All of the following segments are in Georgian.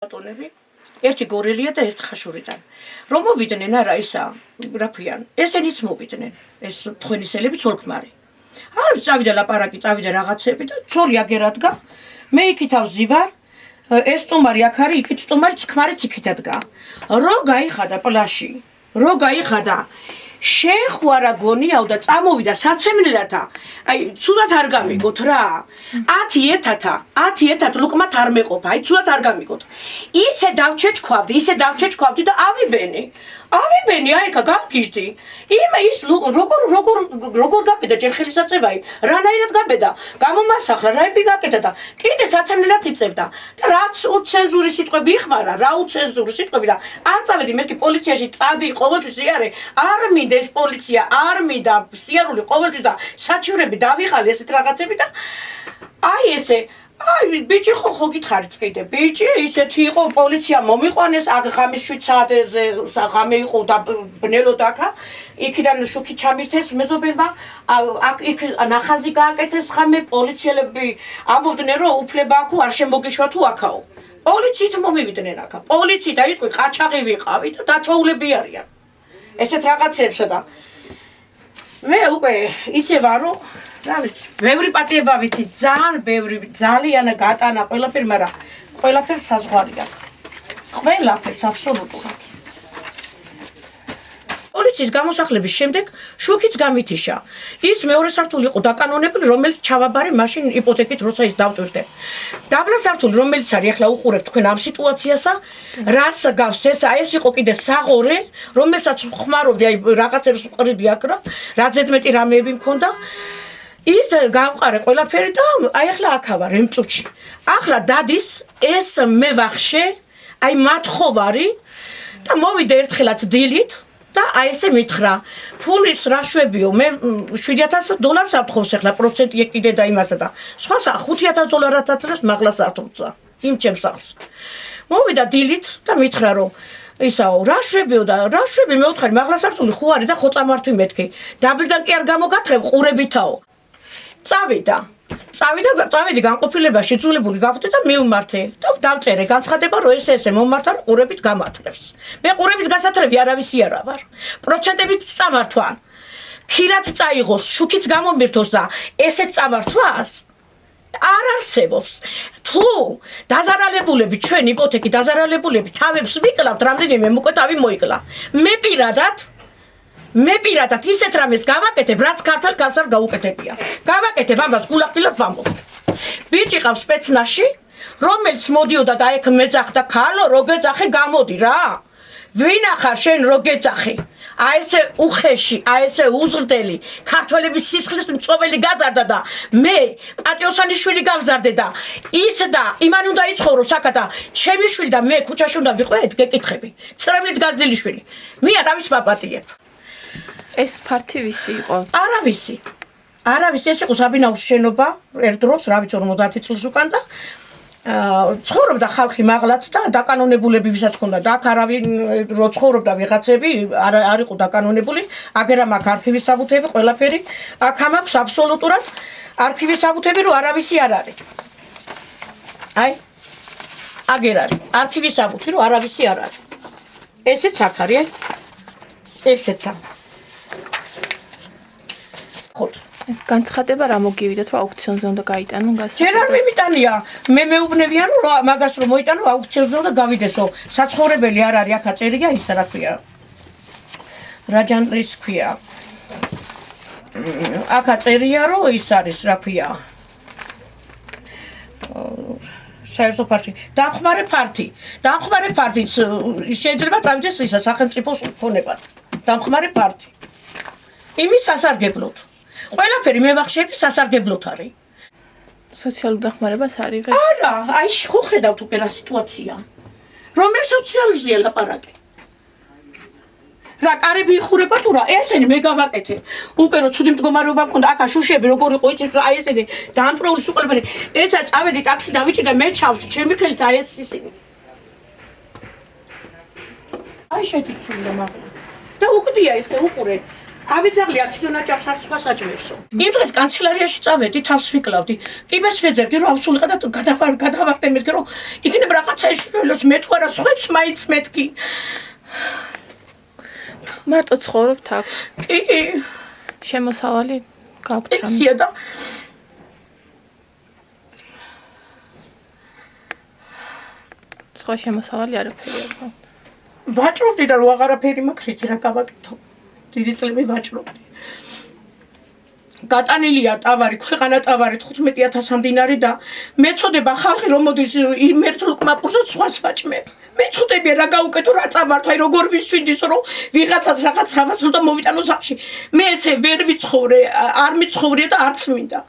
ბატონები ერთი გორელია და ერთ ხაშურიდან რომ მოვიდნენ არა ისა რა ქვიან ესენიც მოვიდნენ ეს თქვენისელები ცოლქმარი არ წავიდა ლაპარაკი წავიდა რაღაცები და ცოლი აგერადგა მე იქით ავზივარ ეს სტუმარი აქ არის იქით სტუმარი ქმარიც იქით ადგა რო გაიხადა პლაში რო გაიხადა შეხვარა გონიაო და წამოვიდა საცემლელათა აი ცუდად არ გამიგოთ რა 10 ერთად ლუკმათ არ მეყოფა აი ცუდად არ გამიგოთ ისე დავჩეჩქვავდი და ავიბენი აიქა გავგიჟდი იმე ის როგორ გაბედა ჯერ ხელისაწევაი რანაირად გაბედა გამომასახლა რაები გაკეთა და კიდე საცემლელად იწევდა და რაც უცენზური სიტყვები იხმარა რა უცენზური სიტყვები და არ წავედი მე კი პოლიციაში წადი ყოველთვის იარე არ მინდა ეს პოლიცია არ მინდა სიარული ყოველთვის და საჩივრები დავიღალე ესეთ რაღაცები და აი ესე აი ბიჭი ხო გითხარით კიდე ბიჭი ისეთი იყო პოლიცია მომიყვანეს აქ ღამის 7 საათზე ღამე იყო და ბნელოდა აქ იქიდან შუქი ჩამირთეს მეზობელმა აქ იქ ნახაზი გააკეთეს ღამე პოლიციელები ამბობდნენ რომ უფლება აქვს არ შემოგიშვა თუ აქაო პოლიციით მომივიდნენ აქ პოლიციით აი თქვი ყაჩაღი ვიყავი და დაჩოულები არიან ესეთ რაღაცებსა და მე უკვე ისე ვარო რა ვიცი, ბევრი პატიება ვიცი, ძალიან ბევრი, ძალიან გატანა ყველაფერი, მაგრამ ყველაფერს საზღვარი აქვს. ყველაფერს აბსოლუტურად. პოლიციის გამოსახლების შემდეგ შუქიც გამითიშა. ის მეორე სართული იყო დაკანონებული, რომელიც ჩავაბარე მაშინ იპოთეკით როცა ის დავწვირდე. დაბლა სართული, რომელიც არის ახლა უყურებთ თქვენ ამ სიტუაციასა, რას გავს ეს იყო კიდე საღორე, რომელსაც ხმარობდი აი რაღაცებს უყრიდი აქ რა, რა ზედმეტი რამეები მქონდა. ის გავყარე ყველაფერი და აი ახლა აქ ვარ ემწუჩი. ახლა დადის ეს მე ვახშე, აი მათხოვარი და მოვიდა ერთხელაც დილით და აი ესე მითხრა. ფულის რა შვებიო, მე $7,000 ავთხოვს ახლა პროცენტი კიდე და იმასა და სხვასა $5,000 აწევს მაღლას ართუცა. იმ ჩემს სახლს. მოვიდა დილით და მითხრა რომ ისაო რა შვებიო და რა შვები მეუთხარი მაღლას ართული ხო არის და ხო წამართვი მეთქი. დაბლიდან კი არ გამოგათრებ ყურებითაო. წავედი განყოფილებაში ძულებული გავხდი და მივმართე და დავწერე განცხადება რომ ესე მომართა ყურებით გამართლებს. მე ყურებით გასათრები არავისი არა ვარ. პროცენტებით წამართვან. ქირაც წაიღოს, შუქიც გამომირთოს და ესეც წამართვას არ არსებობს. თუ დაზარალებულები ჩვენ იპოთეკი დაზარალებულები თავებს ვიკლავთ რამდენიმე მოკვეთავი მოიკლა. მე პირადად ისეთ რამეს გავაკეთებ, რაც ქართულ ქალს არ გაუკეთებია. გავაკეთებ ამას გულახდილად ვამბობ. ბიჭი ყავს სპეცნაზში, რომელიც მოდიოდა და ეგ მეძახდა ქალო, როგეძახე გამოდი რა. ვინახარ შენ როგეძახე. აი ესე უხეში, აი ესე უზრდელი, ქართველების სისხლის მწოველი გაზარდა და მე პატიოსანის შვილი გავზარდე და ის და იმან უნდა იცხოვრო საკა და ჩემი შვილი და მე ქუჩაში უნდა ვიყვეთ, გეკითხები. ცრემლით გაზრდილი შვილი. მე არავის ვაპატიებ. ეს ფართი ვისი იყო? არავის ეს იყო საბინაუს შენობა ერთ დროს, რა ვიცი 50 წელს უკან და ცხოვრობდა ხალხი მაღლაც და დაკანონებულები ვისაც ჰქონდა და აქ არავინ რო ცხოვრობდა ვიღაცები არ იყო დაკანონებული, აგერ ამ აქ არქივის საბუთები ყველაფერი, აქ ამაქვს აბსოლუტურად არქივის საბუთები რომ არავისი არ არის. აი აგერ არის არქივის საბუთი რომ არავისი არ არის. ესეც აქ არის, ესეც აქ ეს განცხადება რა მოგივიდა თუ აუქციონზე უნდა გაიტანო გასაგებია? ჯერ არ მიმიტანია. მე მეუბნებიან რომ მაგას რომ მოიტანო აუქციონზე უნდა გავიდესო. საცხოვრებელი არ არის აქ აწერია ისა რა ქვია. რა ჟანრის ქვია. აქ აწერია რომ ის არის რა ქვია. საერთო ფართი. დამხმარე ფართი შეიძლება წავიდეს ისა სახელმწიფოს ფონებად. დამხმარე ფართი. იმის სასარგებლოდ. ყველაფერი მე ვახშები სასარგებლოდ არის. სოციალურ დახმარებას არის? არა, აი ხო ხედავთ უკვე რა სიტუაცია. რომელ სოციალიზმია ლაპარაკი? რა კარები იხურება თუ რა? ესენი მე გავაკეთე. უკვე რო ცუდი მდგომარეობა მქონდა, აქა შუშები როგორ იყო იცით, აი ესენი დაანტრეული სუყლებარი. ეცა წავედი ტაქსი დავიჭი და მე ჩავში, ჩემი ხელით აი ეს ისინი. აი შეთიცული და მაგლა. და უკდია ესე უყურე. ავიძაღლი არ თვითონ აჭარს არ სხვა საჭმელსო. იმ დღეს კანცელარიაში წავედი, თავს ვიკლავდი. კიბეს ვეძებდი, რომ ავსულიყა და გადავარდე მეთქე, რომ იქნებ რაღაცა ეშველოს მე თუ არა სხვებს მაინც მეთქი. მარტო ცხოვრობთ აქ. კი, შემოსავალი გაქვთ რამე? ეხსია და სხვა შემოსავალი არაფერი არ გაქვთ. ვაჭრობდი და რო აღარაფერი მაქვს რა გავაკეთო. დიდი წლები ვაჭრობდი. გატანილია ტავარი, ქვეყანა ტავარი 15,000 დინარი და მეწოდება ხალხი რომ მოდის იმერთულ კმაპურზე სხვას ვაჭმებ. მეწოდებია რა გავუკეთო რა წამართვაი როგორ ვისვინდის რომ ვიღაცას რაღაც ამასო და მოვიტანო სახში. მე ესე ვერ ვიცხოვრე, არ მიცხოვრია და არც მინდა.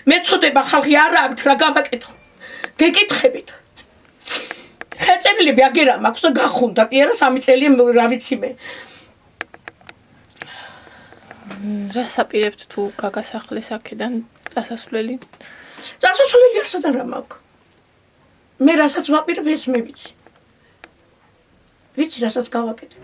მეწოდება ხალხი არ აქვს რა გავაკეთო. გეკითხებით. ხელწერილები აგერა მაქვს და გახუნდა კი არა 3 წელი რა ვიცი მე. რას აპირებთ თუ გაგასახლეს აქედან წასასვლელი? წასასვლელი არსად არა მაქვს. მე რასაც ვაპირებ ეს მე ვიცი. ვიცი რასაც გავაკეთე.